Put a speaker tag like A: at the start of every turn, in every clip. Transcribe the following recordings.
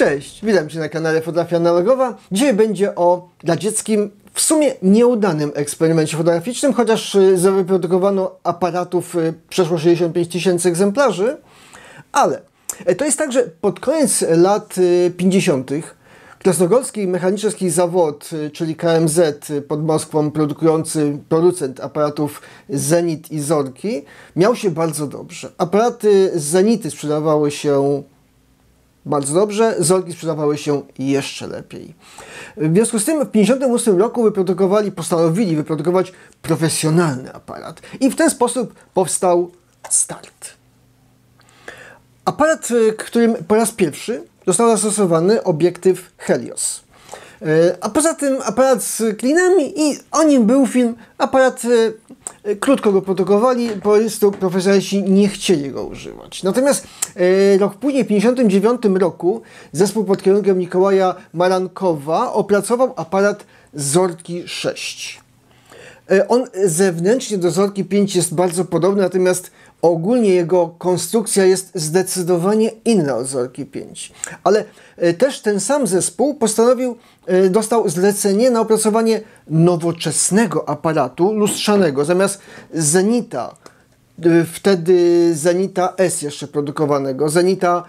A: Cześć, witam Cię na kanale Fotografia Analogowa. Dzisiaj będzie o radzieckim, w sumie nieudanym eksperymencie fotograficznym, chociaż wyprodukowano aparatów przeszło 65 000 egzemplarzy, ale to jest tak, że pod koniec lat 50. Krasnogorski Mechaniczny Zawod, czyli KMZ pod Moskwą, produkujący producent aparatów Zenit i Zorki, miał się bardzo dobrze. Aparaty Zenity sprzedawały się bardzo dobrze, Zorki sprzedawały się jeszcze lepiej. W związku z tym w 1958 roku postanowili wyprodukować profesjonalny aparat i w ten sposób powstał Start. Aparat, którym po raz pierwszy został zastosowany obiektyw Helios. A poza tym aparat z klinami i o nim był film. Aparat krótko go produkowali, po prostu profesjonaliści nie chcieli go używać. Natomiast rok później, w 1959 roku, zespół pod kierunkiem Mikołaja Marankowa opracował aparat Zorki 6. On zewnętrznie do Zorki 5 jest bardzo podobny, natomiast ogólnie jego konstrukcja jest zdecydowanie inna od Zorki 5. Ale też ten sam zespół dostał zlecenie na opracowanie nowoczesnego aparatu lustrzanego. Zamiast Zenita, wtedy Zenita S jeszcze produkowanego, Zenita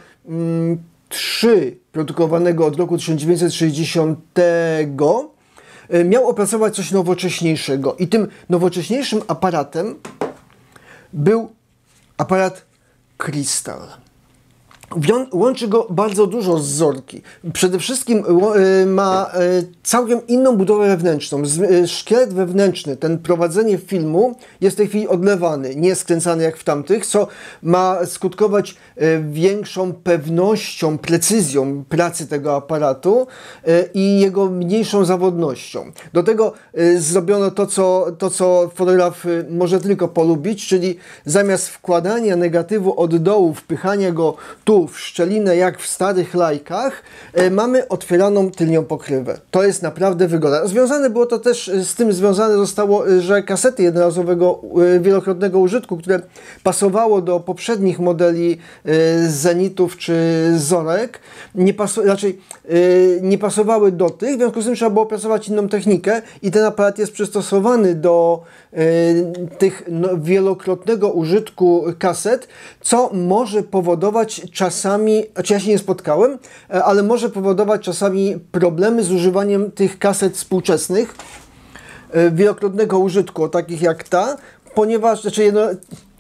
A: 3 produkowanego od roku 1960, miał opracować coś nowocześniejszego. I tym nowocześniejszym aparatem był aparat Krystal. Łączy go bardzo dużo z Zorki. Przede wszystkim ma całkiem inną budowę wewnętrzną. Szkielet wewnętrzny, prowadzenie filmu jest w tej chwili odlewany, nie skręcany jak w tamtych, co ma skutkować większą pewnością, precyzją pracy tego aparatu i jego mniejszą zawodnością. Do tego zrobiono to, co fotograf może tylko polubić, czyli zamiast wkładania negatywu od dołu, wpychania go tu w szczelinę jak w starych lajkach, mamy otwieraną tylnią pokrywę. To jest naprawdę wygoda. Związane było to też, z tym związane zostało, że kasety jednorazowego, wielokrotnego użytku, które pasowało do poprzednich modeli Zenitów czy Zorek, raczej nie pasowały do tych, w związku z tym trzeba było opracować inną technikę i ten aparat jest przystosowany do tych wielokrotnego użytku kaset, co może powodować czasami, ja się nie spotkałem, ale może powodować czasami problemy z używaniem tych kaset współczesnych wielokrotnego użytku, takich jak ta, ponieważ,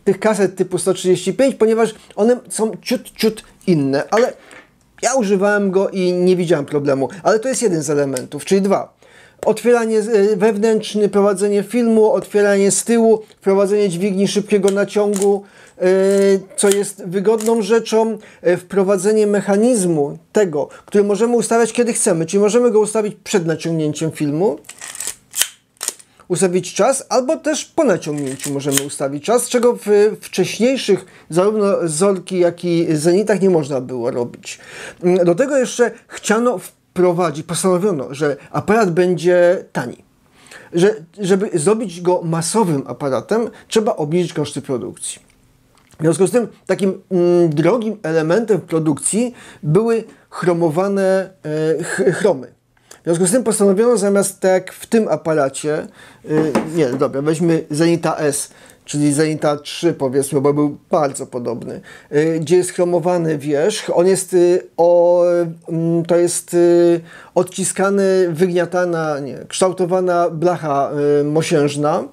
A: tych kaset typu 135, ponieważ one są ciut inne, ale ja używałem go i nie widziałem problemu, ale to jest jeden z elementów, czyli dwa. Otwieranie wewnętrzne, prowadzenie filmu, otwieranie z tyłu, wprowadzenie dźwigni szybkiego naciągu, co jest wygodną rzeczą, wprowadzenie mechanizmu tego, który możemy ustawiać kiedy chcemy, czyli możemy go ustawić przed naciągnięciem filmu, ustawić czas, albo też po naciągnięciu możemy ustawić czas, czego w wcześniejszych zarówno Zorki, jak i Zenitach nie można było robić. Do tego jeszcze postanowiono, że aparat będzie tani. Żeby zrobić go masowym aparatem, trzeba obniżyć koszty produkcji. W związku z tym takim drogim elementem w produkcji były chromowane chromy. W związku z tym postanowiono zamiast tak jak w tym aparacie, weźmy Zenita S, czyli Zenita 3 powiedzmy, bo był bardzo podobny, gdzie jest chromowany wierzch, on jest, to jest odciskany, wygniatana, kształtowana blacha mosiężna,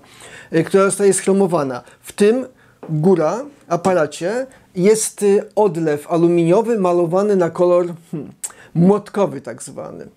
A: która zostaje schromowana. W tym góra aparacie jest odlew aluminiowy malowany na kolor młotkowy tak zwany.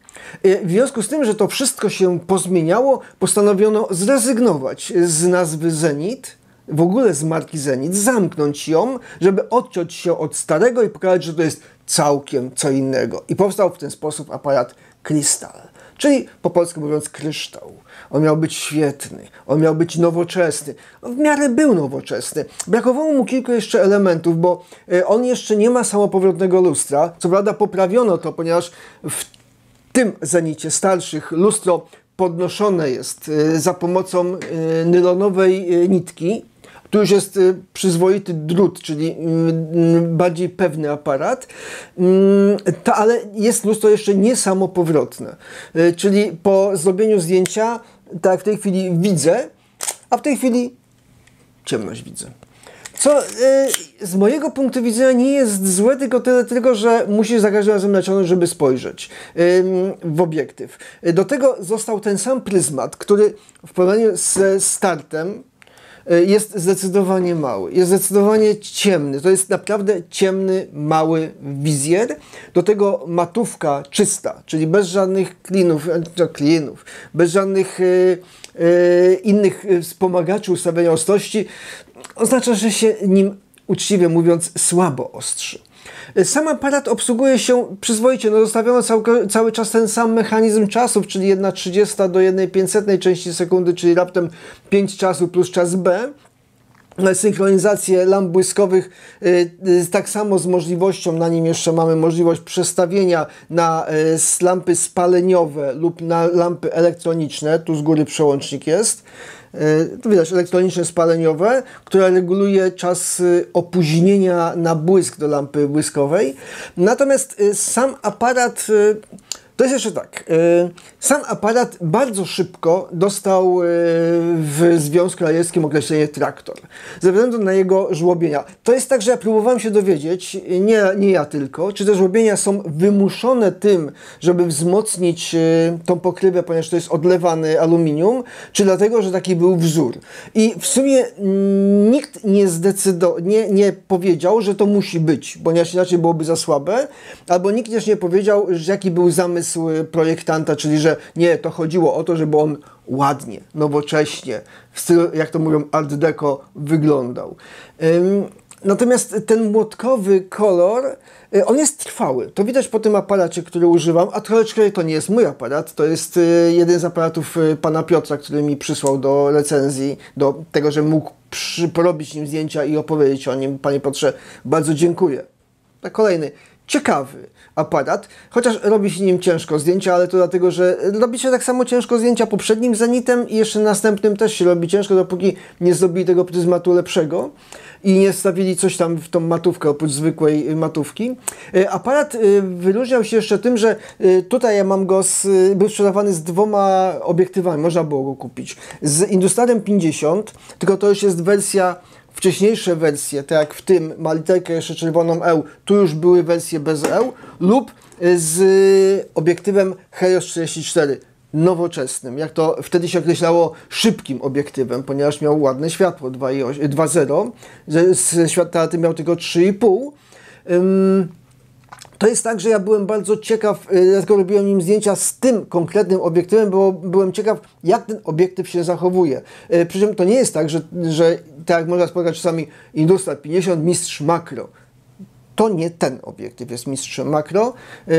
A: W związku z tym, że to wszystko się pozmieniało, postanowiono zrezygnować z nazwy Zenit, w ogóle z marki Zenit, zamknąć ją, żeby odciąć się od starego i pokazać, że to jest całkiem co innego. I powstał w ten sposób aparat Krystal, czyli po polsku mówiąc kryształ. On miał być świetny, on miał być nowoczesny. W miarę był nowoczesny. Brakowało mu kilku jeszcze elementów, bo on jeszcze nie ma samopowrotnego lustra. Co prawda poprawiono to, ponieważ w tym Zenicie starszych lustro podnoszone jest za pomocą nylonowej nitki. Tu już jest przyzwoity drut, czyli bardziej pewny aparat, ale jest lustro jeszcze niesamopowrotne. Czyli po zrobieniu zdjęcia, tak jak w tej chwili widzę, a w tej chwili ciemność widzę. Co z mojego punktu widzenia nie jest złe, tylko że musisz za każdym razem naciągnąć, żeby spojrzeć w obiektyw. Do tego został ten sam pryzmat, który w porównaniu ze startem jest zdecydowanie mały, jest zdecydowanie ciemny. To jest naprawdę ciemny, mały wizjer. Do tego matówka czysta, czyli bez żadnych klinów, bez żadnych innych wspomagaczy ustawienia ostrości. Oznacza, że się nim, uczciwie mówiąc, słabo ostrzy. Sam aparat obsługuje się przyzwoicie. No, zostawiono cały czas ten sam mechanizm czasów, czyli 1/30 do 1/500 części sekundy, czyli raptem 5 czasu plus czas B. Synchronizację lamp błyskowych, tak samo z możliwością, na nim jeszcze mamy możliwość przestawienia na lampy spaleniowe lub na lampy elektroniczne. Tu z góry przełącznik jest. Tu widać elektroniczne spaleniowe, które reguluje czas opóźnienia na błysk do lampy błyskowej. Natomiast sam aparat, to jest jeszcze tak, sam aparat bardzo szybko dostał w Związku Radzieckim określenie traktor, ze względu na jego żłobienia. To jest tak, że ja próbowałem się dowiedzieć, nie ja tylko, czy te żłobienia są wymuszone tym, żeby wzmocnić tą pokrywę, ponieważ to jest odlewany aluminium, czy dlatego, że taki był wzór. I w sumie nikt nie powiedział, że to musi być, ponieważ inaczej byłoby za słabe, albo nikt też nie powiedział, jaki był zamysł projektanta, czyli że nie, to chodziło o to, żeby on ładnie, nowocześnie, w stylu, jak to mówią, art deco wyglądał. Natomiast ten młotkowy kolor, on jest trwały. To widać po tym aparacie, który używam, a troszeczkę to nie jest mój aparat, to jest jeden z aparatów pana Piotra, który mi przysłał do recenzji, do tego, że mógł porobić nim zdjęcia i opowiedzieć o nim. Panie Piotrze, bardzo dziękuję. Kolejny ciekawy aparat, chociaż robi się nim ciężko zdjęcia, ale to dlatego, że robi się tak samo ciężko zdjęcia poprzednim Zenitem i jeszcze następnym też się robi ciężko, dopóki nie zrobili tego pryzmatu lepszego i nie stawili coś tam w tą matówkę oprócz zwykłej matówki. Aparat wyróżniał się jeszcze tym, że tutaj ja mam go, był sprzedawany z 2 obiektywami, można było go kupić. Z Industarem 50, tylko to już jest wersja, wcześniejsze wersje, tak jak w tym, ma literkę jeszcze czerwoną E, tu już były wersje bez E, lub z obiektywem Helios 44, nowoczesnym, jak to wtedy się określało, szybkim obiektywem, ponieważ miał ładne światło 2.0, z światła miał tylko 3,5. To jest tak, że ja byłem bardzo ciekaw, dlatego robiłem nim zdjęcia z tym konkretnym obiektywem, bo byłem ciekaw, jak ten obiektyw się zachowuje. Przy czym to nie jest tak, że tak jak można spotkać czasami Industar 50, mistrz makro. To nie ten obiektyw jest mistrzem makro,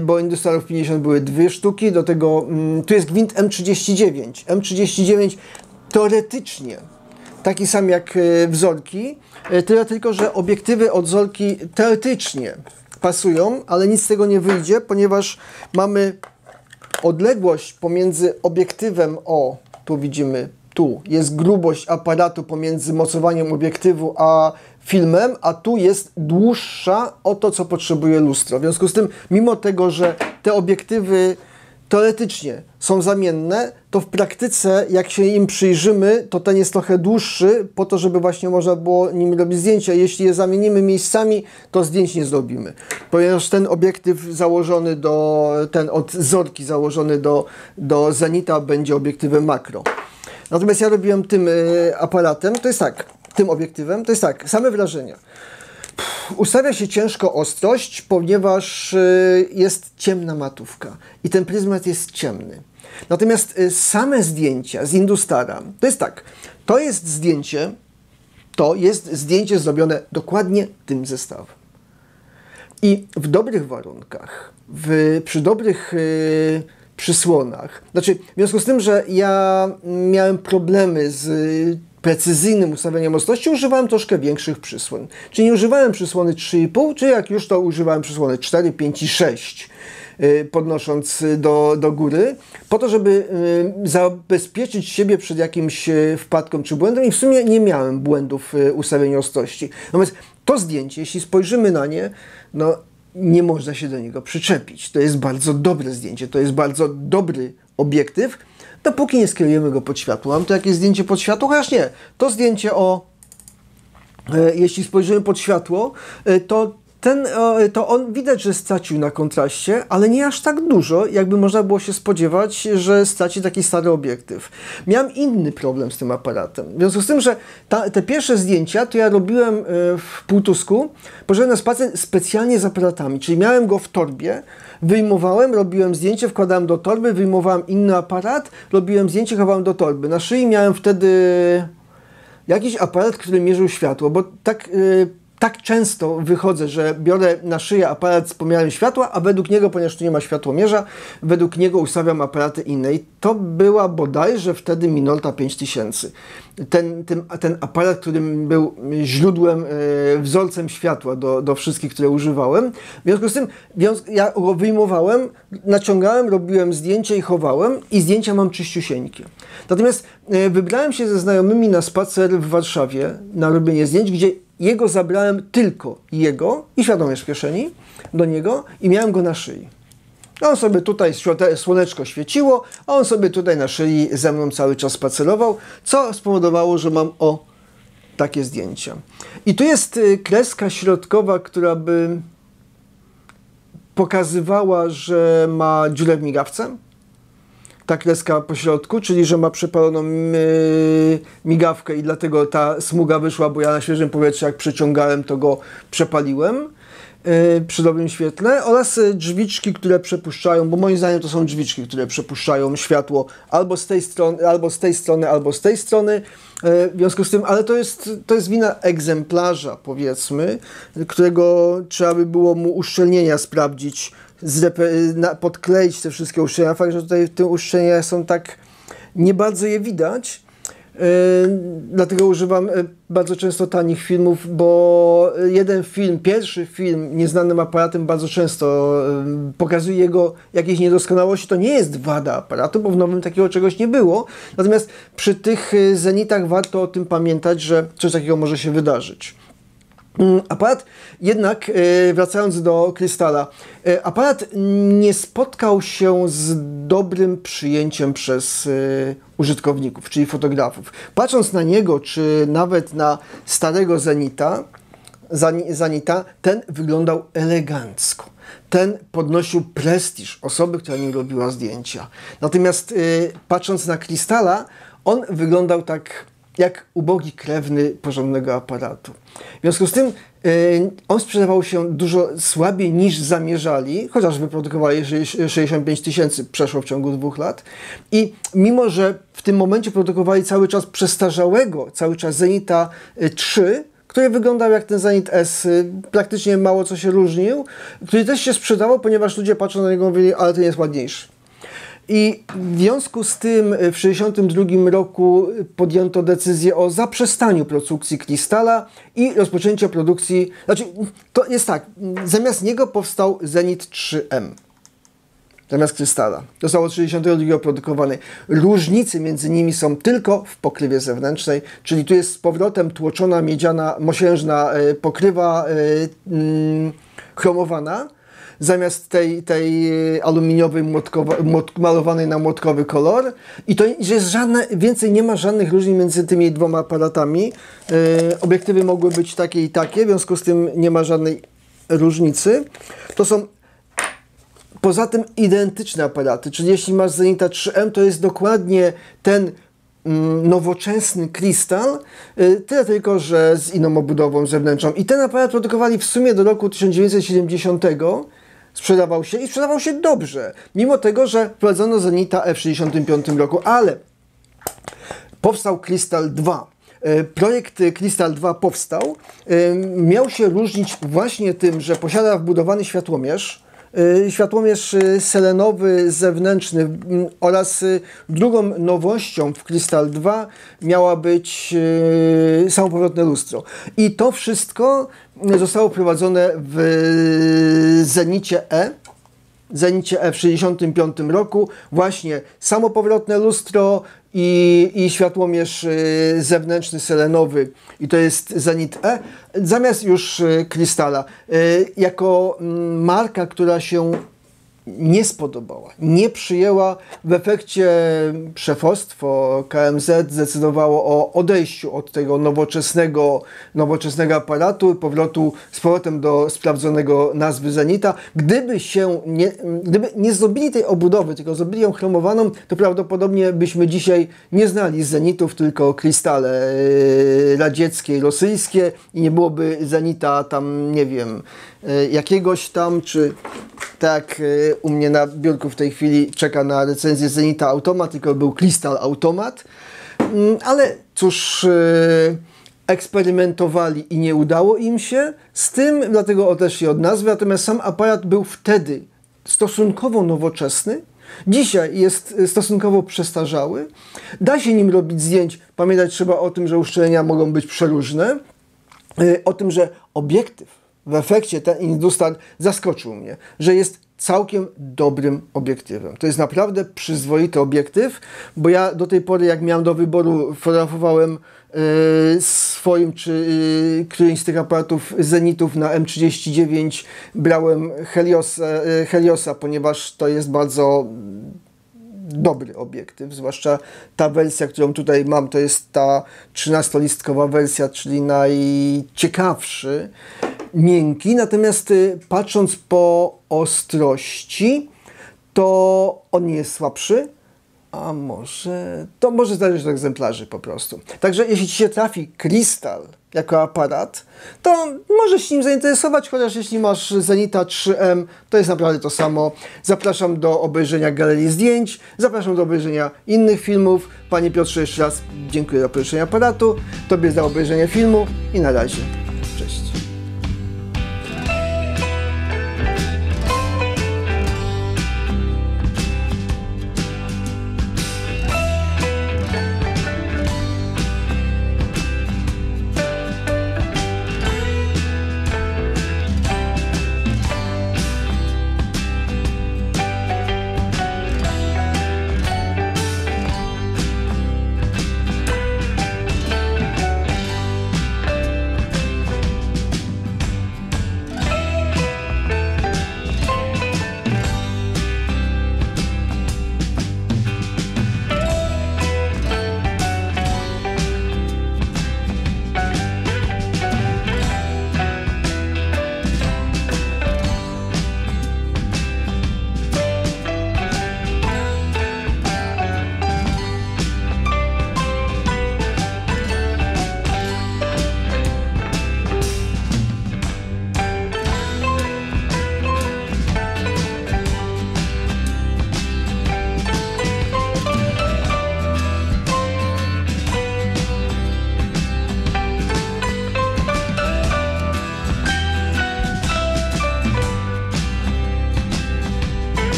A: bo Industarów 50 były 2 sztuki, do tego tu jest gwint M39. M39 teoretycznie taki sam jak wzorki, tyle tylko, że obiektywy od wzorki teoretycznie pasują, ale nic z tego nie wyjdzie, ponieważ mamy odległość pomiędzy obiektywem, tu widzimy, tu jest grubość aparatu pomiędzy mocowaniem obiektywu a filmem, a tu jest dłuższa o to, co potrzebuje lustro. W związku z tym, mimo tego, że te obiektywy teoretycznie są zamienne, to w praktyce, jak się im przyjrzymy, to ten jest trochę dłuższy, po to, żeby właśnie można było nim robić zdjęcia. Jeśli je zamienimy miejscami, to zdjęć nie zrobimy. Ponieważ ten obiektyw założony ten od Zorki założony do Zenita będzie obiektywem makro. Natomiast ja robiłem tym aparatem, to jest tak, tym obiektywem, to jest tak, same wrażenia. Ustawia się ciężko ostrość, ponieważ jest ciemna matówka i ten pryzmat jest ciemny. Natomiast same zdjęcia z Industara, to jest tak, to jest zdjęcie zrobione dokładnie tym zestawem. I w dobrych warunkach, przy dobrych przysłonach, znaczy w związku z tym, że ja miałem problemy z precyzyjnym ustawieniem ostrości, używałem troszkę większych przysłon. Czyli nie używałem przysłony 3,5, czy jak już to używałem przysłony 4, 5 i 6. podnosząc do góry, po to, żeby zabezpieczyć siebie przed jakimś wpadką czy błędem i w sumie nie miałem błędów ustawienia ostrości. Natomiast to zdjęcie, jeśli spojrzymy na nie, no nie można się do niego przyczepić. To jest bardzo dobre zdjęcie, to jest bardzo dobry obiektyw, dopóki nie skierujemy go pod światło. Mam tu jakieś zdjęcie pod światło? Chociaż nie. To zdjęcie jeśli spojrzymy pod światło, to on widać, że stracił na kontraście, ale nie aż tak dużo, jakby można było się spodziewać, że straci taki stary obiektyw. Miałem inny problem z tym aparatem. W związku z tym, że te pierwsze zdjęcia to ja robiłem w półtusku, poszedłem na spacer specjalnie z aparatami, czyli miałem go w torbie, wyjmowałem, robiłem zdjęcie, wkładałem do torby, wyjmowałem inny aparat, robiłem zdjęcie, chowałem do torby. Na szyi miałem wtedy jakiś aparat, który mierzył światło, bo tak często wychodzę, że biorę na szyję aparat z pomiarem światła, a według niego, ponieważ tu nie ma światłomierza, według niego ustawiam aparaty inne. I to była bodajże wtedy Minolta 5000. Ten aparat, którym był źródłem, wzorcem światła do wszystkich, które używałem. W związku z tym ja go wyjmowałem, naciągałem, robiłem zdjęcie i chowałem i zdjęcia mam czyściusieńkie. Natomiast wybrałem się ze znajomymi na spacer w Warszawie na robienie zdjęć, gdzie zabrałem tylko jego i światłomierz w kieszeni do niego i miałem go na szyi. On sobie tutaj, słoneczko świeciło, a on sobie tutaj na szyi ze mną cały czas spacerował, co spowodowało, że mam takie zdjęcia. I tu jest kreska środkowa, która by pokazywała, że ma dziurę w migawce. Ta kreska po środku, czyli że ma przepaloną migawkę i dlatego ta smuga wyszła, bo ja na świeżym powietrzu jak przyciągałem, to go przepaliłem przy dobrym świetle, oraz drzwiczki, które przepuszczają, bo moim zdaniem to są drzwiczki, które przepuszczają światło albo z tej strony, albo z tej strony, albo z tej strony. W związku z tym, ale to jest wina egzemplarza, powiedzmy, którego trzeba by było mu uszczelnienia sprawdzić, podkleić te wszystkie uszczelnienia. Fakt, że tutaj te uszczelnienia są tak, nie bardzo je widać, dlatego używam bardzo często tanich filmów, bo pierwszy film nieznanym aparatem bardzo często pokazuje jego jakieś niedoskonałości. To nie jest wada aparatu, bo w nowym takiego czegoś nie było. Natomiast przy tych zenitach warto o tym pamiętać, że coś takiego może się wydarzyć. Aparat jednak, wracając do Krystala, aparat nie spotkał się z dobrym przyjęciem przez użytkowników, czyli fotografów. Patrząc na niego, czy nawet na starego Zenita, ten wyglądał elegancko. Ten podnosił prestiż osoby, która nim robiła zdjęcia. Natomiast patrząc na Krystala, on wyglądał tak jak ubogi krewny porządnego aparatu. W związku z tym on sprzedawał się dużo słabiej niż zamierzali, chociaż wyprodukowali 65 000, przeszło w ciągu 2 lat. I mimo, że w tym momencie produkowali cały czas przestarzałego, cały czas Zenita 3, który wyglądał jak ten Zenit S, praktycznie mało co się różnił, który też się sprzedawał, ponieważ ludzie patrzą na niego i mówili, ale ten jest ładniejszy. I w związku z tym w 1962 roku podjęto decyzję o zaprzestaniu produkcji Krystala i rozpoczęciu produkcji, to jest tak, zamiast niego powstał Zenit 3M. Zamiast Krystala. Został od 1962 produkowany. Różnice między nimi są tylko w pokrywie zewnętrznej, czyli tu jest z powrotem tłoczona miedziana, mosiężna pokrywa chromowana, zamiast tej aluminiowej, malowanej na młotkowy kolor. I to jest więcej nie ma żadnych różnic między tymi dwoma aparatami. Obiektywy mogły być takie i takie, w związku z tym nie ma żadnej różnicy. To są poza tym identyczne aparaty, czyli jeśli masz Zenita 3M, to jest dokładnie ten nowoczesny Krystal, tyle tylko, że z inną obudową zewnętrzną. I ten aparat produkowali w sumie do roku 1970. Sprzedawał się dobrze, mimo tego, że wprowadzono Zenita F w 1965 roku, ale powstał Krystal 2. Projekt Krystal 2 powstał, miał się różnić właśnie tym, że posiada wbudowany światłomierz selenowy zewnętrzny oraz drugą nowością w Krystal 2 miała być samopowrotne lustro. I to wszystko zostało wprowadzone w Zenicie E Zenicie E w 1965 roku, właśnie samopowrotne lustro i światłomierz zewnętrzny selenowy, i to jest Zenit E, zamiast już Crystala. Jako marka, która się nie spodobała, nie przyjęła, w efekcie szefostwo KMZ zdecydowało o odejściu od tego nowoczesnego aparatu, powrotu z powrotem do sprawdzonego nazwy Zenita. Gdyby nie zrobili tej obudowy, tylko zrobili ją chromowaną, to prawdopodobnie byśmy dzisiaj nie znali Zenitów, tylko krystale radzieckie i rosyjskie i nie byłoby Zenita tam, nie wiem, jakiegoś tam, czy tak u mnie na biurku w tej chwili czeka na recenzję Zenita Automat, tylko był Crystal Automat, ale cóż, eksperymentowali i nie udało im się z tym, dlatego odeszli od nazwy, natomiast sam aparat był wtedy stosunkowo nowoczesny, dzisiaj jest stosunkowo przestarzały, da się nim robić zdjęć, pamiętać trzeba o tym, że uszczelnienia mogą być przeróżne, o tym, że obiektyw w efekcie ten Industar zaskoczył mnie, że jest całkiem dobrym obiektywem. To jest naprawdę przyzwoity obiektyw, bo ja do tej pory, jak miałem do wyboru, fotografowałem swoim czy którymś z tych aparatów Zenitów na M39, brałem Heliosa, ponieważ to jest bardzo dobry obiektyw, zwłaszcza ta wersja, którą tutaj mam, to jest ta 13-listkowa wersja, czyli najciekawszy, miękki, natomiast patrząc po ostrości, to on nie jest słabszy, a to może zależeć od egzemplarzy po prostu. Także jeśli Ci się trafi Crystal jako aparat, to możesz się nim zainteresować, chociaż jeśli masz Zenita 3M, to jest naprawdę to samo. Zapraszam do obejrzenia galerii zdjęć, zapraszam do obejrzenia innych filmów. Panie Piotrze, jeszcze raz dziękuję za pożyczenie aparatu, Tobie za obejrzenie filmu i na razie.